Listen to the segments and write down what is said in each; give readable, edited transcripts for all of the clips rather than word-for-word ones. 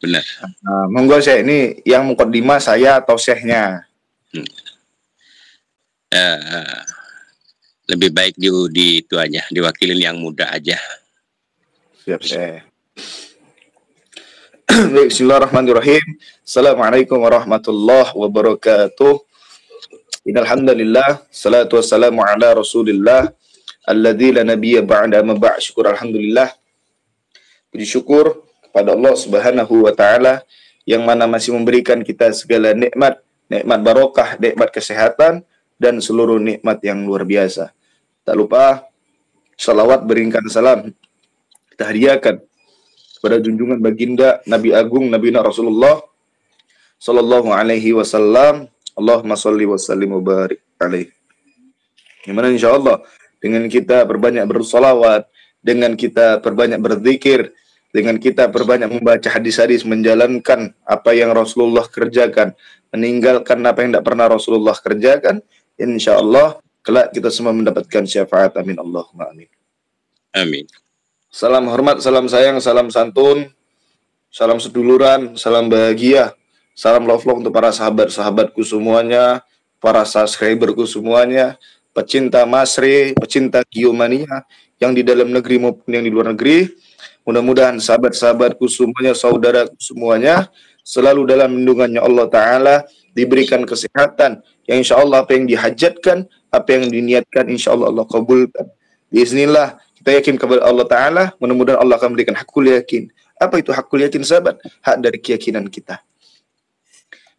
Benar. Monggo Syekh, ini yang mukaddimah saya atau Syekhnya? Lebih baik di itu aja, diwakilin yang muda aja. Siap Syekh. Bismillahirrahmanirrahim. Assalamualaikum warahmatullahi wabarakatuh. Innalhamdulillah, salatu wassalamu ala Rasulillah alladzi la nabiyya ba'da ma ba'. Syukur alhamdulillah. Puji syukur kepada Allah Subhanahu wa taala yang mana masih memberikan kita segala nikmat, nikmat barokah, nikmat kesehatan dan seluruh nikmat yang luar biasa. Tak lupa salawat beringkan salam kita hadiahkan pada junjungan baginda Nabi Agung Nabi Rasulullah sallallahu alaihi wasallam. Allahumma shalli wa sallim wa barik alaihi. Gimana insyaallah dengan kita berbanyak bersolawat, dengan kita berbanyak berzikir, dengan kita berbanyak membaca hadis-hadis, menjalankan apa yang Rasulullah kerjakan, meninggalkan apa yang tidak pernah Rasulullah kerjakan, insyaallah kelak kita semua mendapatkan syafaat. Amin Allahumma amin. Amin. Salam hormat, salam sayang, salam santun, salam seduluran, salam bahagia, salam love untuk para sahabat-sahabatku semuanya, para subscriberku semuanya, pecinta Masri, pecinta Giomania yang di dalam negeri maupun yang di luar negeri. Mudah-mudahan sahabat-sahabatku semuanya, saudaraku semuanya selalu dalam lindungannya Allah Ta'ala, diberikan kesehatan yang insya Allah apa yang dihajatkan, apa yang diniatkan insya Allah Allah kabulkan. Bismillah, kita yakin kepada Allah Ta'ala, mudah-mudahan Allah akan memberikan hakul yakin. Apa itu hakul yakin sahabat? Hak dari keyakinan kita.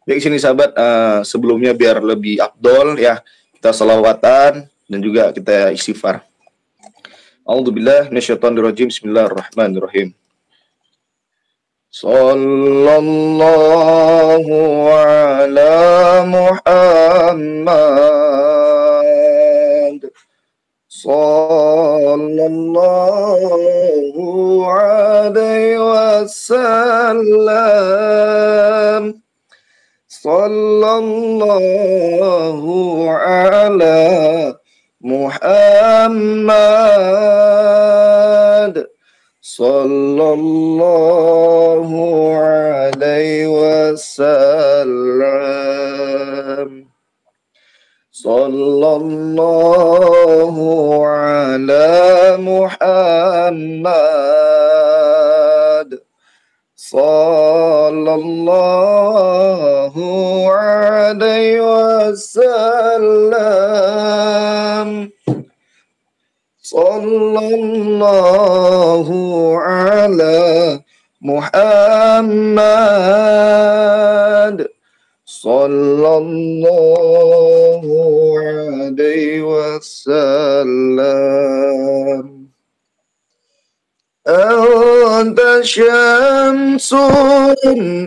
Baik sini sahabat, sebelumnya biar lebih afdol ya, kita salawatan dan juga kita istighfar. A'udzubillahi minasyaitonirrajim. Bismillahirrahmanirrahim. Sallallahu ala Muhammad. Sallallahu alaihi wasallam. Sallallahu ala Muhammad sallallahu alaihi wasallam. Sallallahu ala Muhammad sallallahu alaihi wasallam. Sallallahu ala Muhammad sallallahu alaihi wasallam. Anta syamsun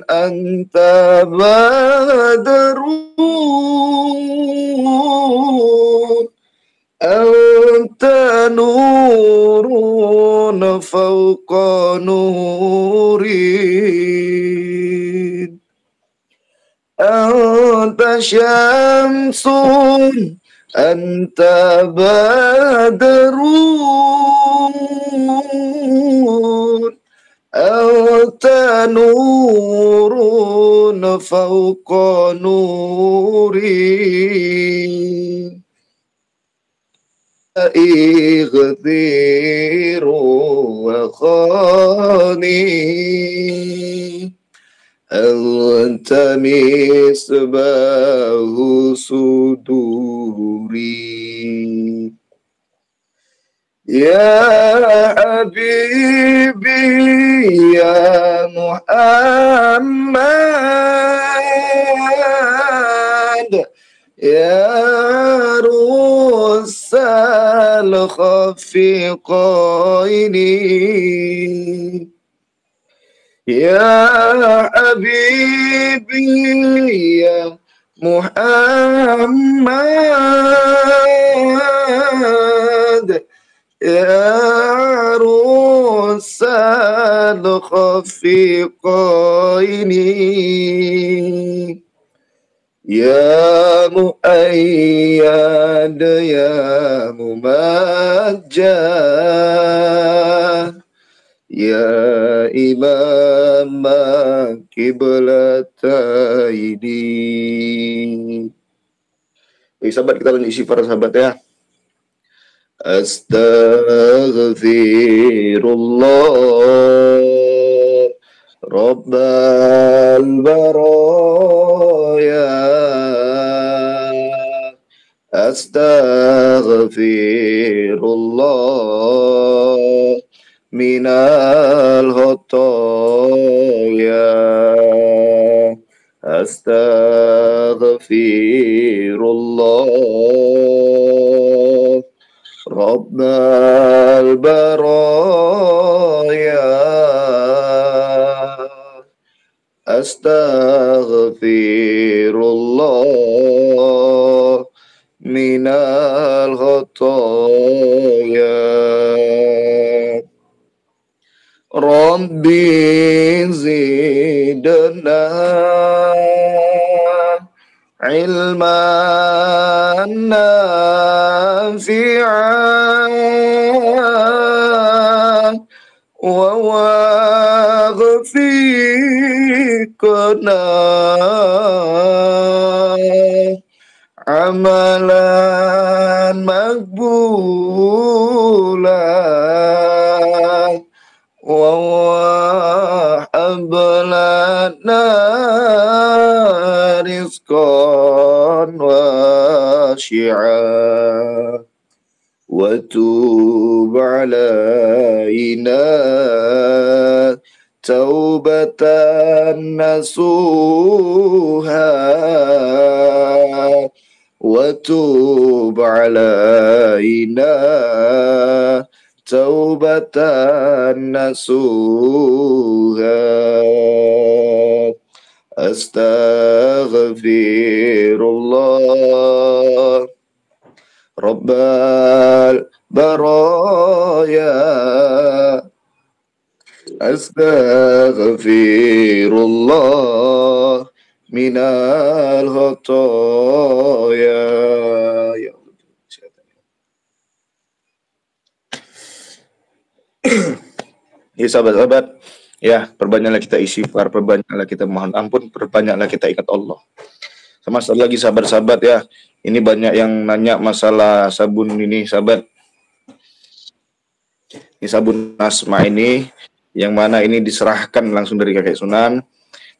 anta badrun anta nurun fawqa nurin. Anta syamsun anta badrun anta nurun fawqa nurin. إغثير وخاني أنت مصباح صدوري. يا حبيبي يا محمد يا عروس الخفقين. يا حبيبي يا محمد يا عروس الخفقين. يا مؤيد يا ممجد يا إمام قبلتين. Baik sahabat, kita lanjut istighfar sahabat ya. Astaghfirullah Rabbal baraya. Astaghfirullah minal khotoya. Astaghfirullah Rabbal baraya. Astaghfirullah minal khotoya. Rabbi zidna ilman nafi'an wa waghfiqna amalan makbulan wa wahablana rizqan wasi'a wa tub alaina taubatan nasuha wa tub alaina taubatan nasuha. Astaghfirullah Rabbal baraya. Astaghfirullah minal khotoya. Ya Allah. Ya sahabat-sahabat, ya perbanyaklah kita istighfar, perbanyaklah kita mohon ampun, perbanyaklah kita ingat Allah. Sama satu lagi sahabat-sahabat ya, ini banyak yang nanya masalah sabun ini sahabat. Ini sabun Asma ini, yang mana ini diserahkan langsung dari kakek Sunan.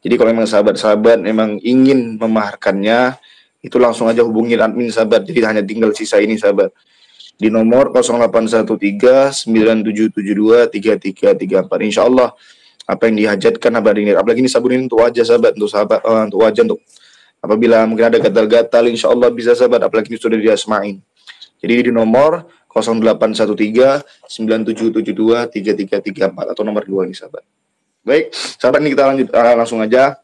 Jadi kalau memang sahabat-sahabat memang ingin memaharkannya, itu langsung aja hubungi admin sahabat. Jadi hanya tinggal sisa ini sahabat. Di nomor 081397723334. Insya Allah apa yang dihajatkan apalagi ini sabun ini untuk wajah sahabat, untuk wajah, untuk apabila mungkin ada gatal-gatal, insya Allah bisa sahabat, apalagi ini sudah diasmain. Jadi di nomor 081397723334 atau nomor 2 ini sahabat. Baik sahabat, ini kita lanjut langsung aja,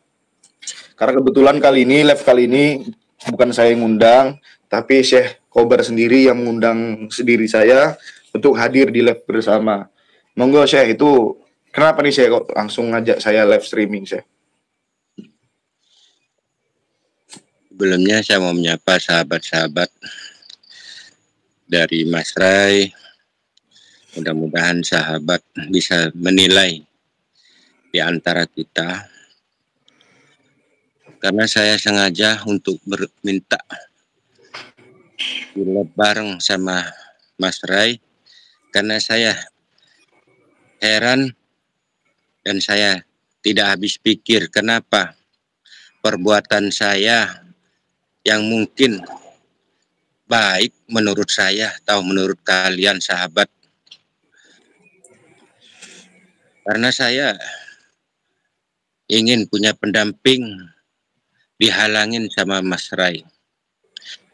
karena kebetulan live kali ini bukan saya yang ngundang, tapi Syekh Kobar sendiri yang mengundang sendiri saya untuk hadir di live bersama. Monggo Syekh, itu kenapa nih Syekh kok langsung ngajak saya live streaming Syekh? Sebelumnya saya mau menyapa sahabat-sahabat dari Mas Rai. Mudah-mudahan sahabat bisa menilai di antara kita. Karena saya sengaja untuk minta live bareng sama Mas Rai, karena saya heran dan saya tidak habis pikir kenapa perbuatan saya yang mungkin baik menurut saya atau menurut kalian sahabat, karena saya ingin punya pendamping, dihalangin sama Mas Rai.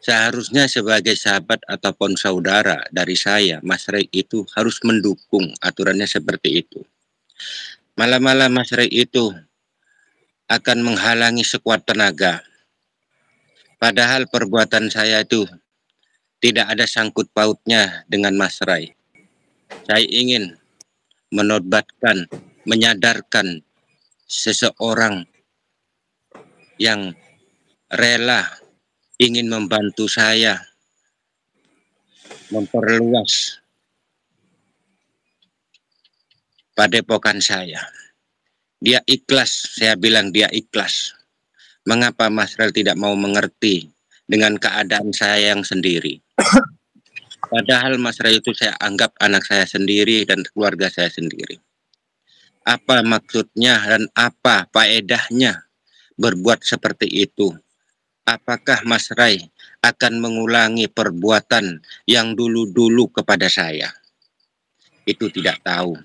Seharusnya sebagai sahabat ataupun saudara dari saya, Mas Rai itu harus mendukung, aturannya seperti itu. Malah-malah Mas Rai itu akan menghalangi sekuat tenaga. Padahal perbuatan saya itu tidak ada sangkut pautnya dengan Mas Rai. Saya ingin menobatkan, menyadarkan seseorang yang rela ingin membantu saya memperluas padepokan saya. Dia ikhlas, saya bilang dia ikhlas. Mengapa Mas Rel tidak mau mengerti dengan keadaan saya yang sendiri? Padahal Mas Rel itu saya anggap anak saya sendiri dan keluarga saya sendiri. Apa maksudnya dan apa faedahnya berbuat seperti itu? Apakah Mas Rai akan mengulangi perbuatan yang dulu-dulu kepada saya? Itu tidak tahu.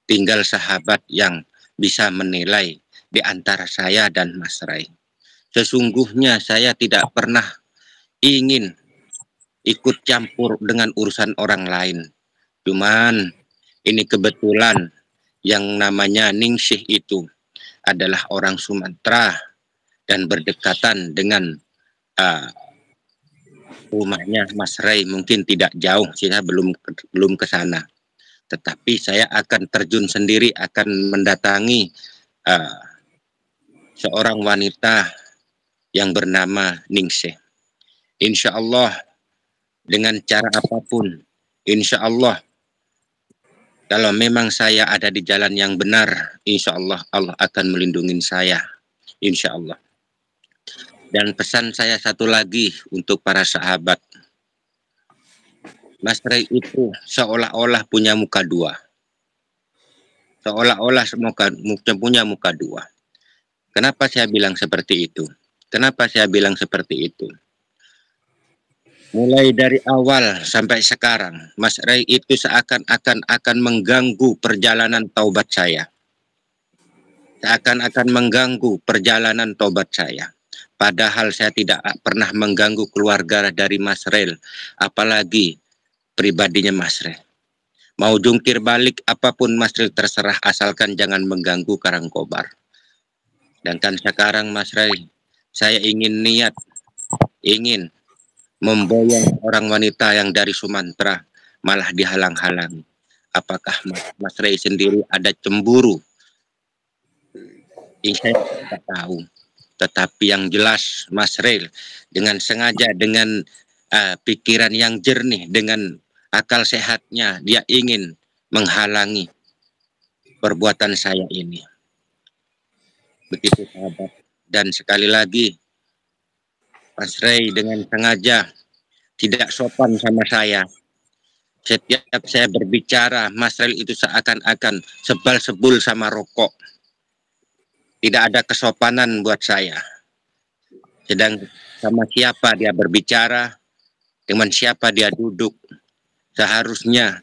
Tinggal sahabat yang bisa menilai di antara saya dan Mas Rai. Sesungguhnya saya tidak pernah ingin ikut campur dengan urusan orang lain. Cuman ini kebetulan yang namanya Ningsih itu adalah orang Sumatera dan berdekatan dengan rumahnya Mas Rai. Mungkin tidak jauh, saya belum ke sana. Tetapi saya akan terjun sendiri, akan mendatangi seorang wanita yang bernama Ningsih. Insya Allah dengan cara apapun, insya Allah kalau memang saya ada di jalan yang benar, insya Allah Allah akan melindungi saya, insya Allah. Dan pesan saya satu lagi untuk para sahabat, Mas Rai itu seolah-olah punya muka dua. Seolah-olah punya muka dua. Kenapa saya bilang seperti itu? Kenapa saya bilang seperti itu? Mulai dari awal sampai sekarang, Mas Rai itu seakan-akan akan mengganggu perjalanan taubat saya. Seakan-akan mengganggu perjalanan taubat saya. Padahal saya tidak pernah mengganggu keluarga dari Mas Rai, apalagi pribadinya Mas Rai. Mau jungkir balik apapun Mas Rai terserah, asalkan jangan mengganggu Karangkobar. Dan kan sekarang Mas Rai, saya ingin memboyong orang wanita yang dari Sumatera, malah dihalang-halangi. Apakah Mas Rai sendiri ada cemburu? Ini saya tidak tahu. Tetapi yang jelas Mas Rai dengan sengaja, dengan pikiran yang jernih, dengan akal sehatnya, dia ingin menghalangi perbuatan saya ini. Begitu sahabat. Dan sekali lagi, Mas Rai dengan sengaja tidak sopan sama saya. Setiap saya berbicara, Mas Rai itu seakan-akan sebal-sebul sama rokok. Tidak ada kesopanan buat saya. Sedang sama siapa dia berbicara, dengan siapa dia duduk, seharusnya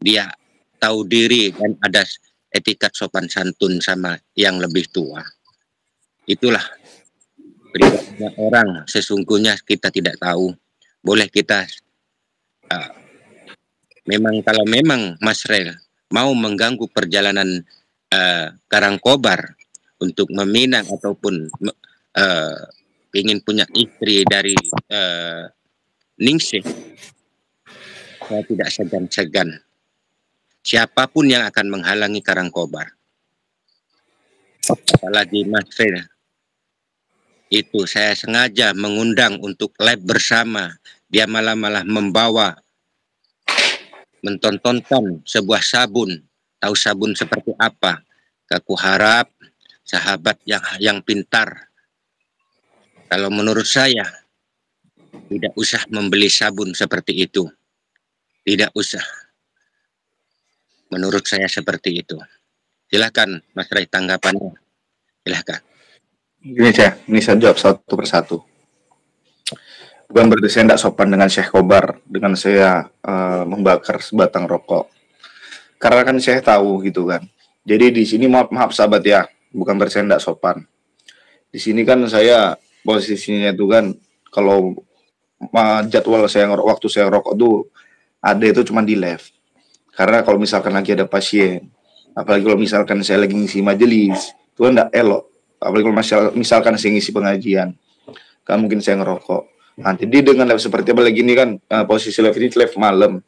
dia tahu diri dan ada etikat sopan santun sama yang lebih tua. Itulah pribadinya orang. Sesungguhnya kita tidak tahu. Boleh kita kalau memang Mas Rel mau mengganggu perjalanan Karangkobar untuk meminang ataupun ingin punya istri dari Ningsih, saya tidak segan-segan. Siapapun yang akan menghalangi Karangkobar, apalagi Mas Rel, itu saya sengaja mengundang untuk live bersama. Dia malah membawa, mentontonkan sebuah sabun. Tahu sabun seperti apa? Aku harap sahabat yang pintar, kalau menurut saya tidak usah membeli sabun seperti itu. Tidak usah. Menurut saya seperti itu. Silakan Mas Rai tanggapannya. Silakan. Ini saya jawab satu persatu. Bukan berarti saya tidak sopan dengan Syekh Kobar, dengan saya membakar sebatang rokok. Karena kan saya tahu gitu kan. Jadi di sini maaf sahabat ya, bukan berarti saya tidak sopan. Di sini kan saya posisinya itu kan, kalau jadwal saya waktu saya rokok tuh ada itu cuma di live. Karena kalau misalkan lagi ada pasien, apalagi kalau misalkan saya lagi ngisi majelis, itu kan tidak elok. Apalagi kalau misalkan saya ngisi pengajian, kan mungkin saya ngerokok. Nanti dengan live seperti apa lagi ini kan, posisi live ini live malam.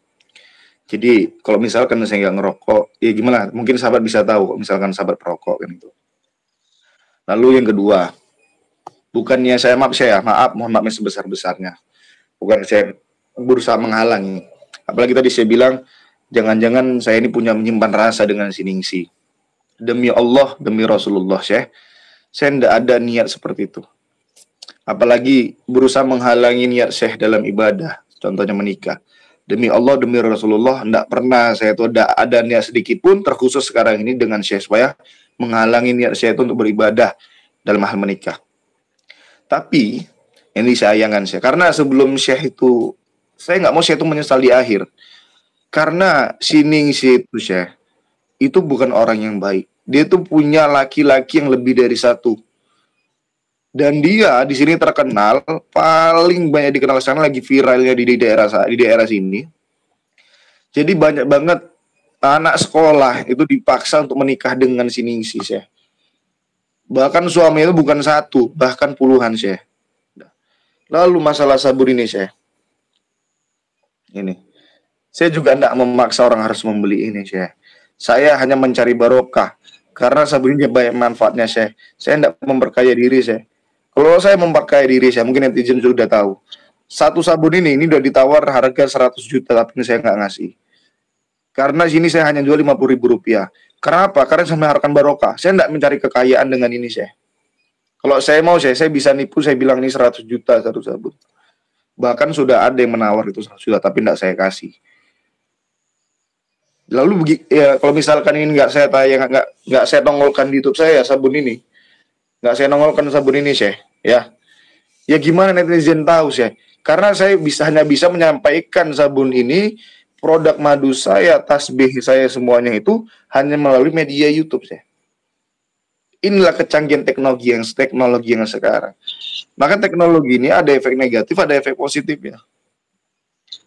Jadi kalau misalkan saya nggak ngerokok, ya gimana? Mungkin sahabat bisa tahu, misalkan sahabat perokok kan itu. Lalu yang kedua, bukannya saya mohon maaf sebesar-besarnya. Bukan saya berusaha menghalangi. Apalagi tadi saya bilang Jangan-jangan saya ini punya menyimpan rasa dengan si Ningsi. Demi Allah, demi Rasulullah, Syekh, saya tidak ada niat seperti itu. Apalagi berusaha menghalangi niat Syekh dalam ibadah, contohnya menikah. Demi Allah, demi Rasulullah, tidak pernah saya itu ada niat sedikit pun, terkhusus sekarang ini dengan Syekh, supaya menghalangi niat Syekh itu untuk beribadah dalam hal menikah. Tapi ini sayangkan Syekh, karena sebelum Syekh itu, saya nggak mau Syekh itu menyesal di akhir. Karena si Ningsi itu Syekh, itu bukan orang yang baik. Dia tuh punya laki-laki yang lebih dari satu. Dan dia di sini terkenal, paling banyak dikenal sekarang, lagi viralnya di daerah sini. Jadi banyak banget anak sekolah itu dipaksa untuk menikah dengan si Ningsi, Syekh. Bahkan suami itu bukan satu, bahkan puluhan, Syekh. Lalu masalah sabun ini, Syekh. Ini. Saya juga tidak memaksa orang harus membeli ini, Syekh. Saya hanya mencari barokah. Karena sabun ini banyak manfaatnya, Syekh. Saya tidak memperkaya diri, Syekh. Kalau saya memperkaya diri, saya mungkin netizen sudah tahu. Satu sabun ini udah ditawar harga 100 juta, tapi saya nggak ngasih. Karena sini saya hanya jual 50.000 rupiah. Kenapa? Karena saya mengharapkan barokah. Saya tidak mencari kekayaan dengan ini, Syekh. Kalau saya mau, saya bisa nipu, saya bilang ini 100 juta satu sabun. Bahkan sudah ada yang menawar itu 100 juta, tapi tidak saya kasih. Lalu ya, kalau misalkan ini nggak saya tayang, nggak saya nongolkan di YouTube saya sabun ini, nggak saya nongolkan sabun ini, Syekh, ya gimana netizen tahu, Syekh? Karena saya hanya bisa menyampaikan sabun ini, produk madu saya, tasbih saya, semuanya itu hanya melalui media YouTube, Syekh. Inilah kecanggihan teknologi yang sekarang. Maka teknologi ini ada efek negatif, ada efek positif ya.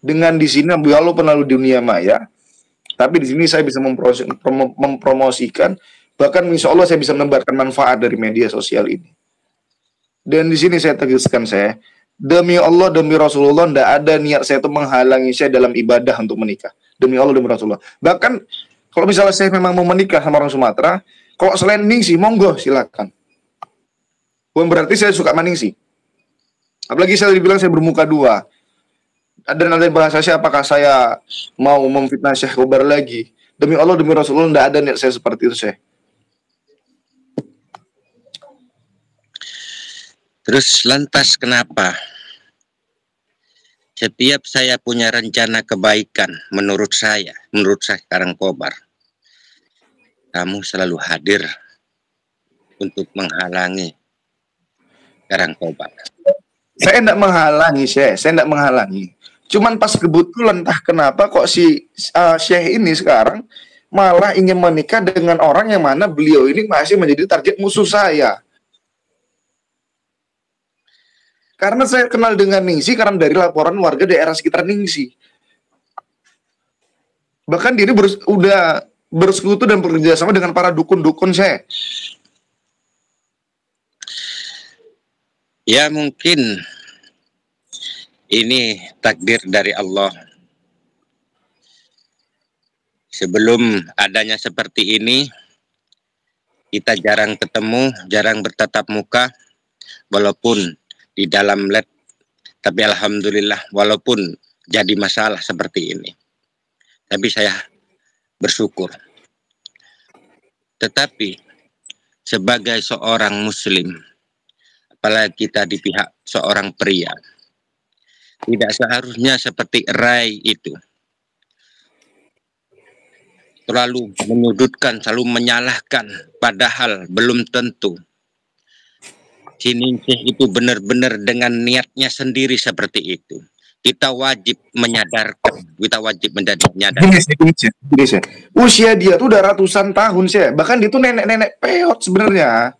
Dengan di sini walaupun lalu dunia maya, tapi di sini saya bisa mempromosikan, bahkan insya Allah saya bisa menebarkan manfaat dari media sosial ini. Dan di sini saya tegaskan, saya demi Allah, demi Rasulullah, tidak ada niat saya itu menghalangi saya dalam ibadah untuk menikah. Demi Allah, demi Rasulullah. Bahkan kalau misalnya saya memang mau menikah sama orang Sumatera, kalau selain Ningsi, monggo silakan. Bukan berarti saya suka Ningsi. Apalagi saya dibilang saya bermuka dua. Dan ada bahasa saya, apakah saya mau memfitnah Syekh Kobar lagi? Demi Allah, demi Rasulullah, tidak ada niat saya seperti itu, Syekh. Terus lantas kenapa setiap saya punya rencana kebaikan menurut saya Karangkobar, kamu selalu hadir untuk menghalangi Karangkobar? Saya tidak menghalangi, Syekh. Saya tidak menghalangi. Cuman pas kebetulan entah kenapa kok si Syekh ini sekarang malah ingin menikah dengan orang yang mana beliau ini masih menjadi target musuh saya. Karena saya kenal dengan Ningsi karena dari laporan warga daerah sekitar Ningsi. Bahkan dia ini udah bersekutu dan bekerja sama dengan para dukun-dukun, Syekh. Ya mungkin ini takdir dari Allah. Sebelum adanya seperti ini, kita jarang ketemu, jarang bertatap muka, walaupun di dalam lab. Tapi alhamdulillah, walaupun jadi masalah seperti ini, tapi saya bersyukur. Tetapi sebagai seorang muslim, apalagi kita di pihak seorang pria, tidak seharusnya seperti Rai itu terlalu menyudutkan, selalu menyalahkan, padahal belum tentu si Ningsih itu benar-benar dengan niatnya sendiri seperti itu. Kita wajib menyadarkan, kita wajib menjadi nyadar. Gini, usia dia tuh udah ratusan tahun, sih. Bahkan dia tuh nenek-nenek peot sebenarnya.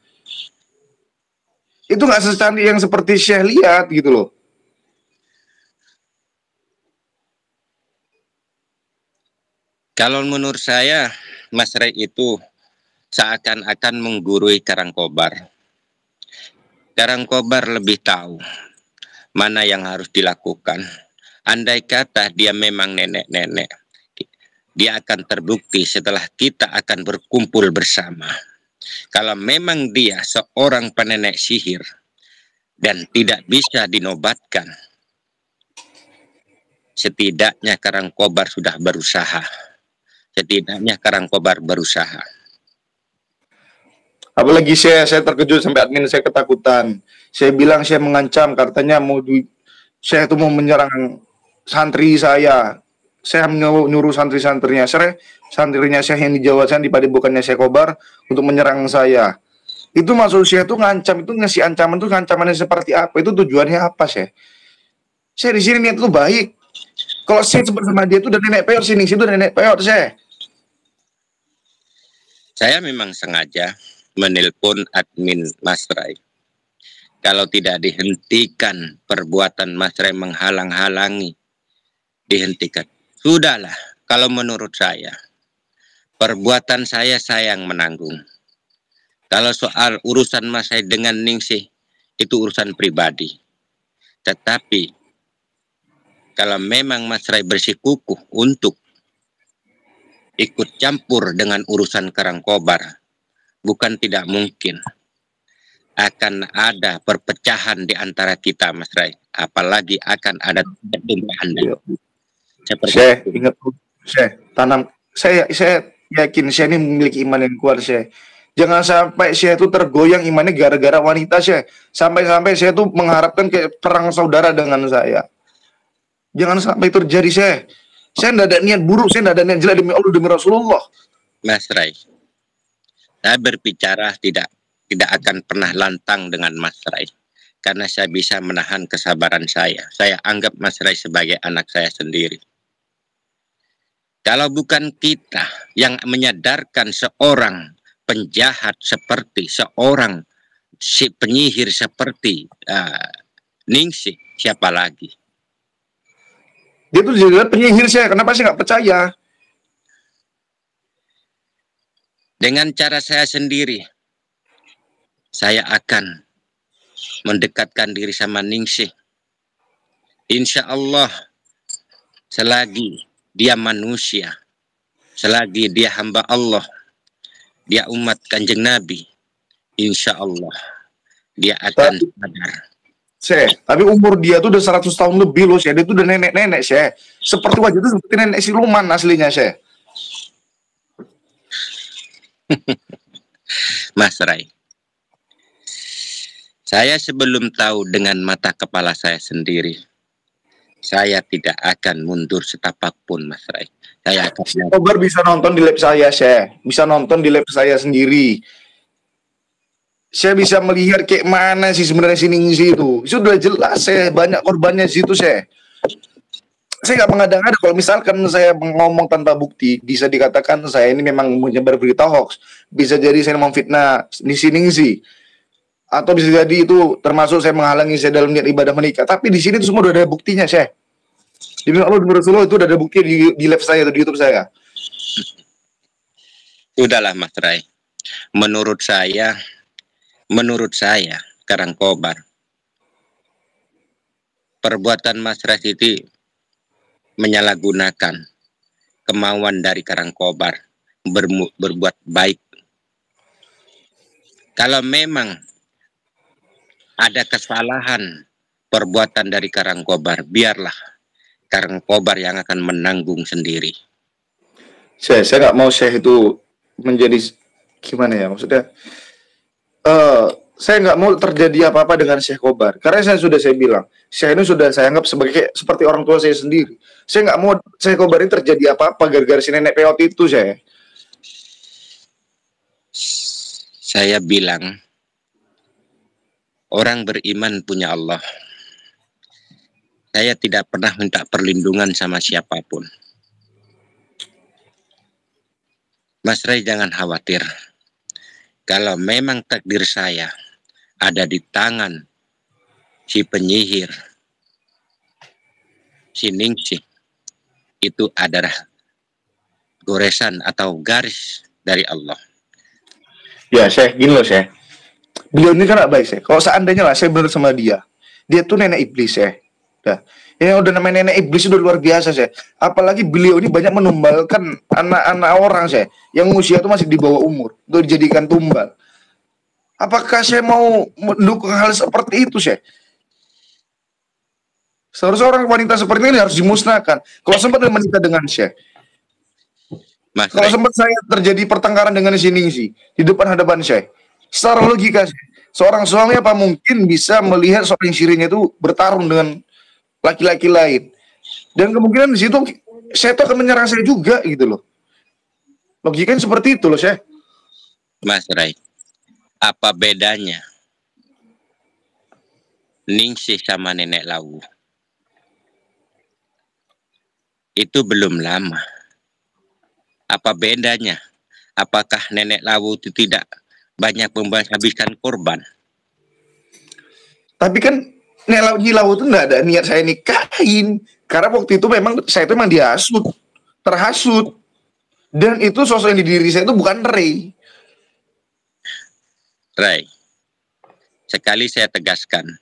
Itu nggak secantik yang seperti Syekh lihat gitu loh. Kalau menurut saya, Mas Ray itu seakan-akan menggurui Karangkobar. Karangkobar lebih tahu mana yang harus dilakukan. Andai kata dia memang nenek-nenek, dia akan terbukti setelah kita akan berkumpul bersama. Kalau memang dia seorang penenek sihir dan tidak bisa dinobatkan, setidaknya Karangkobar sudah berusaha. Setidaknya Karangkobar berusaha. Apalagi saya terkejut sampai admin saya ketakutan. Saya bilang saya mengancam, katanya saya itu mau menyerang santri saya. Saya nyuruh santri-santrinya saya yang di Jawa Sana di Padepokannya Syekh Kobar untuk menyerang saya. Itu maksud saya itu ngancam, itu ngasih ancaman itu ancamannya seperti apa? Itu tujuannya apa, Syekh? Saya di sini niat itu baik. Kalau saya seperti sama dia itu udah nenek peot sini, situ udah nenek peot saya. Saya memang sengaja menelpon admin Mas Rai. Kalau tidak dihentikan perbuatan Mas Rai menghalang-halangi, dihentikan. Sudahlah, kalau menurut saya, perbuatan saya yang menanggung. Kalau soal urusan Mas Rai dengan Ningsih, itu urusan pribadi. Tetapi, kalau memang Mas Rai bersikukuh untuk ikut campur dengan urusan Karangkobar, bukan tidak mungkin akan ada perpecahan di antara kita, Mas Rai. Apalagi akan ada pertumpahan. Saya ingat, saya yakin saya ini memiliki iman yang kuat, saya. Jangan sampai saya itu tergoyang imannya gara-gara wanita, saya. Sampai-sampai saya itu mengharapkan kayak perang saudara dengan saya. Jangan sampai terjadi, saya. Saya tidak ada niat buruk, saya tidak ada niat jelek demi Allah, demi Rasulullah. Mas Rai, saya berbicara tidak akan pernah lantang dengan Mas Rai, karena saya bisa menahan kesabaran saya. Saya anggap Mas Rai sebagai anak saya sendiri. Kalau bukan kita yang menyadarkan seorang penjahat seperti seorang si penyihir seperti Ningsih, siapa lagi? Dia tuh jadi penyihir, saya. Kenapa sih nggak percaya? Dengan cara saya sendiri, saya akan mendekatkan diri sama Ningsih. Insya Allah, selagi dia manusia, selagi dia hamba Allah, dia umat Kanjeng Nabi, insya Allah dia akan sadar. Tapi umur dia tuh udah 100 tahun lebih loh, dia tuh udah nenek-nenek, seperti wajah itu seperti nenek siluman aslinya, Mas Rai, saya sebelum tahu dengan mata kepala saya sendiri, saya tidak akan mundur setapapun, Mas Rai. Saya akan Kobar bisa nonton di lab saya, bisa nonton di lab saya sendiri. Saya bisa melihat kayak mana sih sebenarnya si Ningsih itu. Itu udah jelas, banyak korbannya di situ, Saya nggak mengada-ngada. Kalau misalkan saya ngomong tanpa bukti, bisa dikatakan saya ini memang menyebar berita hoax. Bisa jadi saya memfitnah di sini sih. Atau bisa jadi itu termasuk saya menghalangi saya dalam niat ibadah menikah. Tapi di sini itu semua udah ada buktinya, Demi Allah, demi Rasulullah, itu udah ada bukti di live saya atau di YouTube saya. Udahlah, Mas Rai. Menurut saya, Karangkobar, perbuatan Mas Rai itu menyalahgunakan kemauan dari Karangkobar berbuat baik. Kalau memang ada kesalahan perbuatan dari Karangkobar, biarlah Karangkobar yang akan menanggung sendiri. Saya nggak mau itu menjadi gimana ya, maksudnya saya nggak mau terjadi apa-apa dengan Syekh Kobar, karena saya bilang, Syekh ini sudah saya anggap seperti orang tua saya sendiri. Saya nggak mau Syekh Kobar ini terjadi apa-apa gara-gara si nenek peot itu, Saya bilang, orang beriman punya Allah. Saya tidak pernah minta perlindungan sama siapapun. Mas Rai jangan khawatir. Kalau memang takdir saya ada di tangan si penyihir, si Ningsih, itu adalah goresan atau garis dari Allah. Ya, gini loh, beliau ini kan baik, Kalau seandainya lah saya benar sama dia tuh nenek iblis, Dah. Yang udah namanya nenek iblis udah luar biasa, Apalagi beliau ini banyak menumbalkan anak-anak orang, yang usia itu masih di bawah umur untuk dijadikan tumbal. Apakah saya mau mendukung hal seperti itu, Seharusnya orang wanita seperti ini harus dimusnahkan. Kalau sempat menikah dengan Mas Kalau Ray. sempat saya terjadi pertengkaran dengan si Ningsi di depan hadapan saya, secara logika seorang suami apa mungkin bisa melihat seorang istrinya itu bertarung dengan laki-laki lain, dan kemungkinan di situ saya tuh akan menyerang saya juga gitu loh. Logikanya seperti itu loh, saya. Mas Ray, apa bedanya Ningsih sama Nenek Lawu? Itu belum lama. Apa bedanya? Apakah Nenek Lawu itu tidak banyak menghabiskan korban? Tapi kan Nyilau itu nggak ada niat saya nikahin, karena waktu itu memang saya itu memang dihasut, terhasut, dan itu sosok yang di diri saya itu bukan Ray. Ray, sekali saya tegaskan,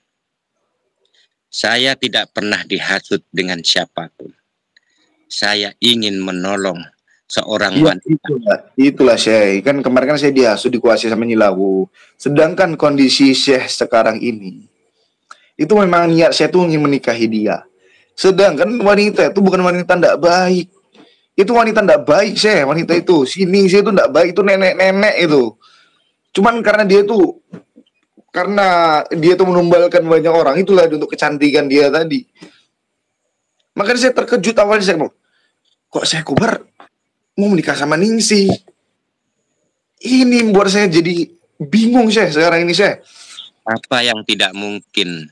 saya tidak pernah dihasut dengan siapapun. Saya ingin menolong seorang wanita. Itulah Syekh. Kan kemarin kan saya dihasut, dikuasai sama Nyilawu. Sedangkan kondisi Syekh sekarang ini, itu memang niat saya tuh ingin menikahi dia. Sedangkan wanita itu bukan wanita tidak baik. Itu wanita tidak baik, Syekh. Wanita itu, sini itu tidak baik, itu nenek-nenek itu. Cuman karena dia tuh menumbalkan banyak orang, itulah untuk kecantikan dia tadi. Makanya saya terkejut awalnya, saya kok saya Kobar mau menikah sama Ningsih. Ini membuat saya jadi bingung, Syekh, sekarang ini, Syekh. Apa yang tidak mungkin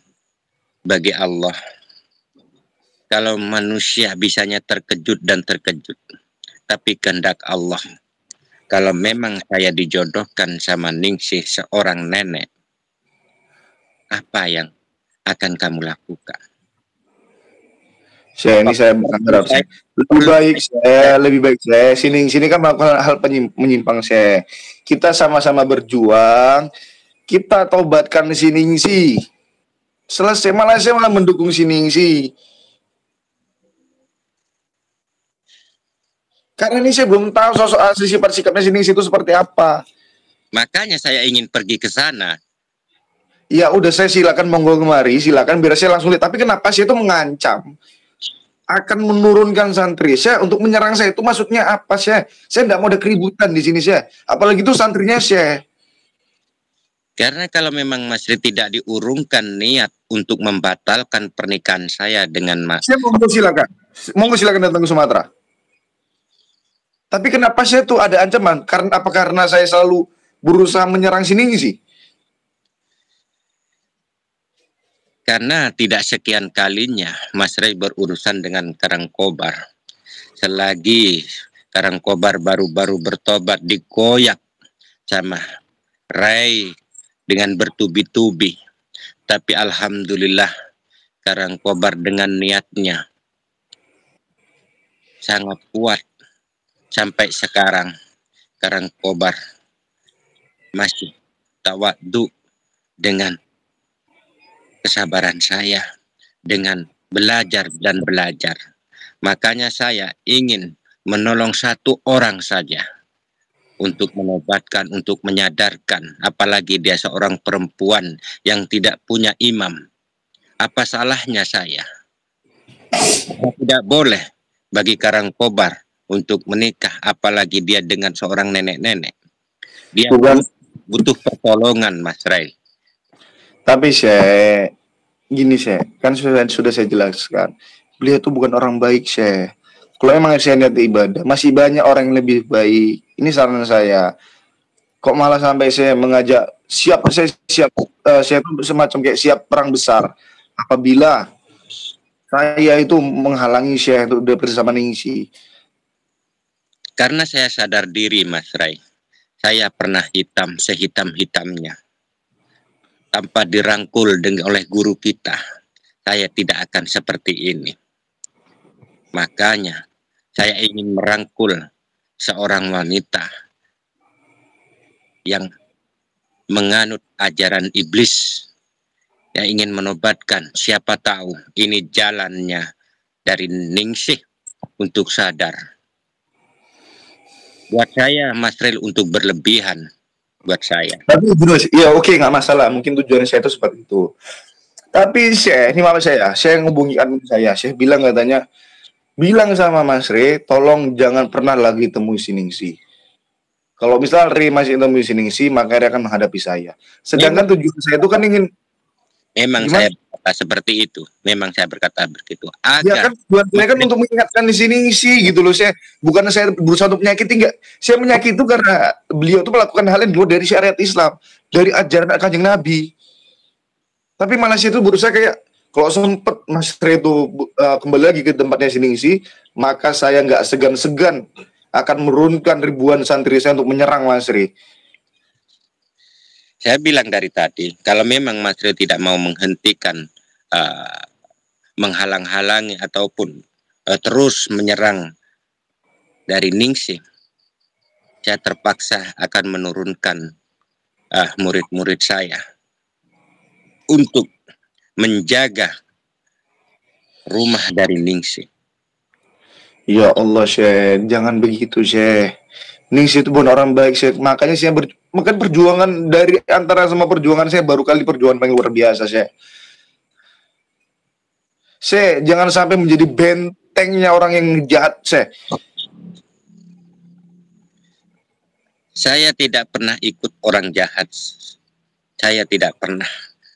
bagi Allah? Kalau manusia bisanya terkejut dan terkejut, tapi kehendak Allah. Kalau memang saya dijodohkan sama Ningsih seorang nenek, apa yang akan kamu lakukan? Ini saya berharap lebih baik saya sini kan melakukan hal menyimpang, saya. Kita sama-sama berjuang, kita tobatkan si Ningsih. Selesai, malah saya malah mendukung si Ningsih. Karena ini saya belum tahu sosok asli sifat sikapnya si Ningsih itu seperti apa. Makanya saya ingin pergi ke sana. Ya udah, saya silakan monggo kemari, silakan biar saya langsung lihat. Tapi kenapa sih itu mengancam akan menurunkan santri saya untuk menyerang saya? Itu maksudnya apa, Syekh? Saya tidak mau ada keributan di sini, Syekh. Apalagi itu santrinya, Syekh. Karena kalau memang Mas Ri tidak diurungkan niat untuk membatalkan pernikahan saya dengan Mas. Saya monggo silakan datang ke Sumatera. Tapi kenapa saya tuh ada ancaman? Karena saya selalu berusaha menyerang sini sih? Karena tidak sekian kalinya Mas Ray berurusan dengan Karangkobar. Selagi Karangkobar baru-baru bertobat, dikoyak sama Ray dengan bertubi-tubi. Tapi alhamdulillah Karangkobar dengan niatnya sangat kuat. Sampai sekarang Karangkobar masih tawadhu dengan kesabaran saya, dengan belajar dan belajar. Makanya saya ingin menolong satu orang saja untuk menobatkan, untuk menyadarkan, apalagi dia seorang perempuan yang tidak punya imam. Apa salahnya saya? Tidak boleh bagi Karangkobar untuk menikah, apalagi dia dengan seorang nenek-nenek. Dia butuh pertolongan, Mas Ray. Tapi gini kan sudah saya jelaskan, beliau itu bukan orang baik, Kalau emang saya niat ibadah, masih banyak orang yang lebih baik. Ini saran saya. Kok malah sampai saya mengajak saya itu semacam kayak siap perang besar. Apabila saya itu menghalangi Syekh untuk bersama Ningsih. Karena saya sadar diri, Mas Ray. Saya pernah hitam sehitam-hitamnya. Tanpa dirangkul oleh guru kita, saya tidak akan seperti ini. Makanya, saya ingin merangkul seorang wanita yang menganut ajaran iblis, yang ingin menobatkan. Siapa tahu ini jalannya dari Ningsih untuk sadar. Buat saya, Mas Ril, untuk berlebihan. Buat saya. Tapi ya oke, nggak masalah. Mungkin tujuan saya itu seperti itu. Tapi ini malah saya ngubungi admin saya bilang katanya, bilang sama Mas Re, tolong jangan pernah lagi temui si Ningsih. Kalau misal Re masih temui si Ningsih, maka Re akan menghadapi saya. Sedangkan Memang, tujuan saya itu kan ingin saya gimana? berkata seperti itu. Memang saya berkata begitu. Ya Agar kan tujuan saya kan untuk mengingatkan di sini sih gitu loh. Saya bukan saya berusaha untuk menyakiti, enggak. Saya menyakiti itu karena beliau itu melakukan hal yang di luar dari syariat Islam, dari ajaran Kanjeng Nabi. Tapi malah saya itu berusaha kayak kalau sempat Mas Re itu kembali lagi ke tempatnya sini, maka saya nggak segan-segan akan menurunkan ribuan santri saya untuk menyerang Mas Re. Saya bilang dari tadi, kalau memang Mas Rio tidak mau menghentikan, menghalang-halangi ataupun terus menyerang dari Ningsih, saya terpaksa akan menurunkan murid-murid saya untuk menjaga rumah dari Ningsih. Ya Allah, Syekh, jangan begitu, Syekh. Ningsih itu bukan orang baik, Syekh. Makanya saya makan perjuangan dari antara semua perjuangan saya baru kali perjuangan paling luar biasa, Syekh. Syekh, jangan sampai menjadi bentengnya orang yang jahat, Syekh. Saya tidak pernah ikut orang jahat. Saya tidak pernah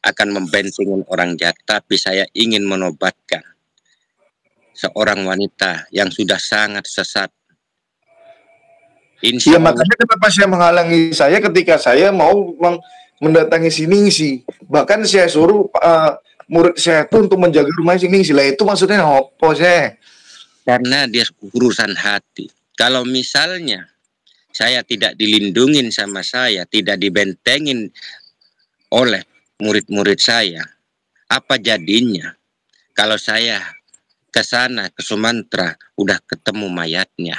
akan membentengin orang jahat, tapi saya ingin menobatkan seorang wanita yang sudah sangat sesat. Iya, makanya kenapa saya menghalangi saya ketika saya mau mendatangi si Ningsih. Bahkan saya suruh murid saya itu untuk menjaga rumah si Ningsih. Lah itu maksudnya apa, Syekh? Karena dia urusan hati. Kalau misalnya saya tidak dilindungin sama saya, tidak dibentengin oleh murid-murid saya, apa jadinya kalau saya ke sana, ke Sumatera, udah ketemu mayatnya?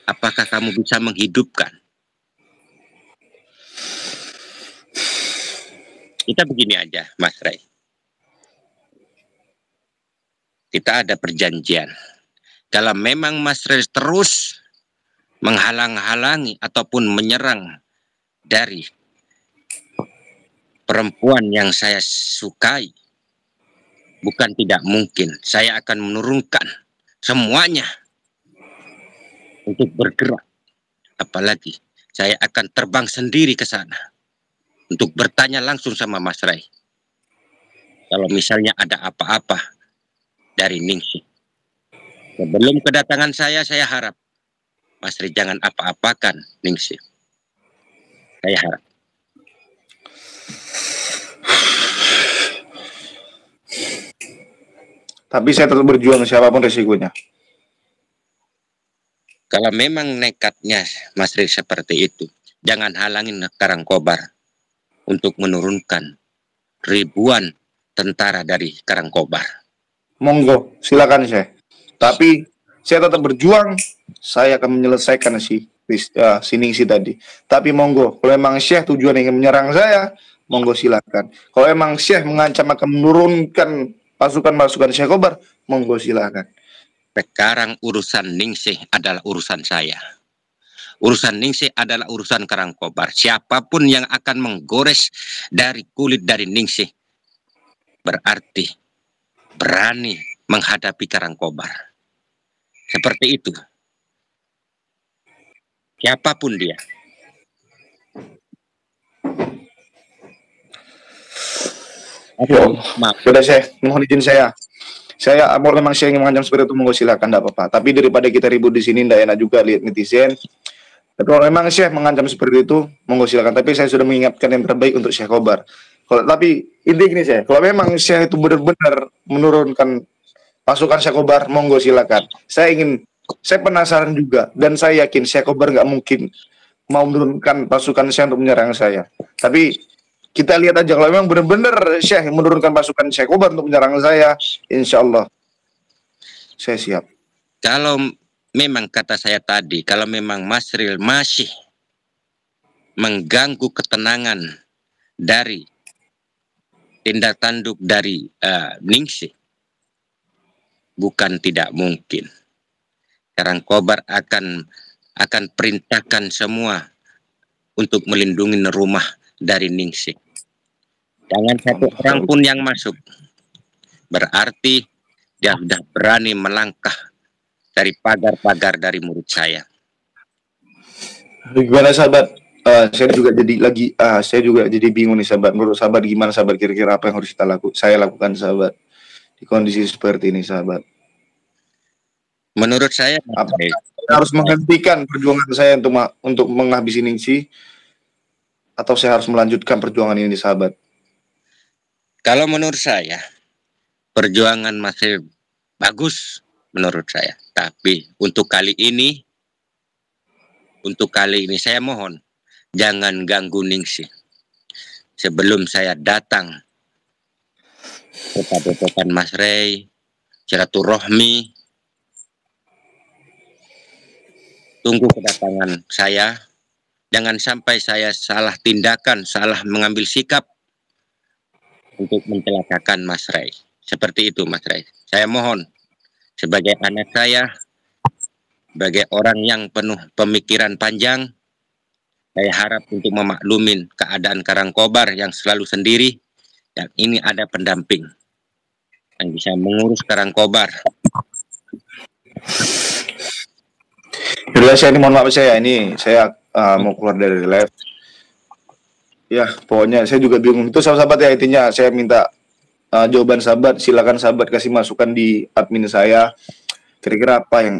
Apakah kamu bisa menghidupkan? Kita begini aja, Mas Ray. Kita ada perjanjian. Kalau memang Mas Ray terus menghalang-halangi ataupun menyerang dari perempuan yang saya sukai, bukan tidak mungkin, saya akan menurunkan semuanya untuk bergerak. Apalagi saya akan terbang sendiri ke sana untuk bertanya langsung sama Mas Ray. Kalau misalnya ada apa-apa dari Ningsih. Sebelum kedatangan saya harap Mas Ray jangan apa-apakan Ningsih. Saya harap. Tapi saya tetap berjuang siapapun resikonya. Kalau memang nekatnya Mas Ray seperti itu, jangan halangin Karangkobar untuk menurunkan ribuan tentara dari Karangkobar. Monggo, silakan Syekh. Tapi saya tetap berjuang, saya akan menyelesaikan si Ningsih tadi. Tapi monggo, kalau memang Syekh tujuan ingin menyerang saya, monggo silakan. Kalau memang Syekh mengancam akan menurunkan pasukan-pasukan Syekh Kobar, monggo silakan. Sekarang urusan Ningsih adalah urusan saya. Urusan Ningsih adalah urusan Karangkobar. Siapapun yang akan menggores dari kulit dari Ningsih berarti berani menghadapi Karangkobar. Seperti itu. Siapapun dia. Sudah mohon izin saya. Saya memang saya ingin mengancam seperti itu, monggo silakan, tidak apa-apa. Tapi daripada kita ribut di sini, tidak enak juga lihat netizen. Tapi kalau memang Syekh mengancam seperti itu, monggo silakan. Tapi saya sudah mengingatkan yang terbaik untuk Syekh Kobar. Tapi intinya gini Syekh, kalau memang Syekh itu benar-benar menurunkan pasukan Syekh Kobar, monggo silakan. Saya penasaran juga, dan saya yakin Syekh Kobar nggak mungkin mau menurunkan pasukan Syekh untuk menyerang saya. Tapi kita lihat aja kalau memang benar-benar Syekh menurunkan pasukan Syekh Kobar untuk menyerang saya, insya Allah saya siap. Kalau memang kata saya tadi, kalau memang Mas Ril masih mengganggu ketenangan dari tindak tanduk dari Ningsih, bukan tidak mungkin. Karangkobar akan perintahkan semua untuk melindungi rumah dari Ningsih. Jangan satu orang pun yang masuk. Berarti dia sudah berani melangkah dari pagar-pagar dari murid saya. Gimana sahabat? Saya juga jadi bingung nih sahabat. Menurut sahabat gimana sahabat, kira-kira apa yang harus saya lakukan sahabat di kondisi seperti ini sahabat? Menurut saya harus menghentikan perjuangan saya untuk menghabisi Ningsih, atau saya harus melanjutkan perjuangan ini sahabat? Kalau menurut saya perjuangan masih bagus menurut saya, tapi untuk kali ini saya mohon jangan ganggu Ningsih. Sebelum saya datang ke Padepokan Mas Rey, silaturahmi, tunggu kedatangan saya. Jangan sampai saya salah tindakan, salah mengambil sikap untuk mencelakakan Mas Rey. Seperti itu Mas Rey. Saya mohon sebagai anak saya, sebagai orang yang penuh pemikiran panjang, saya harap untuk memaklumin keadaan Karangkobar yang selalu sendiri, dan ini ada pendamping yang bisa mengurus Karangkobar. Jadi saya ini mohon maaf saya mau keluar dari live. Ya, pokoknya saya juga bingung. Itu sahabat ya, intinya saya minta jawaban sahabat. Silakan sahabat kasih masukan di admin saya. Kira-kira apa yang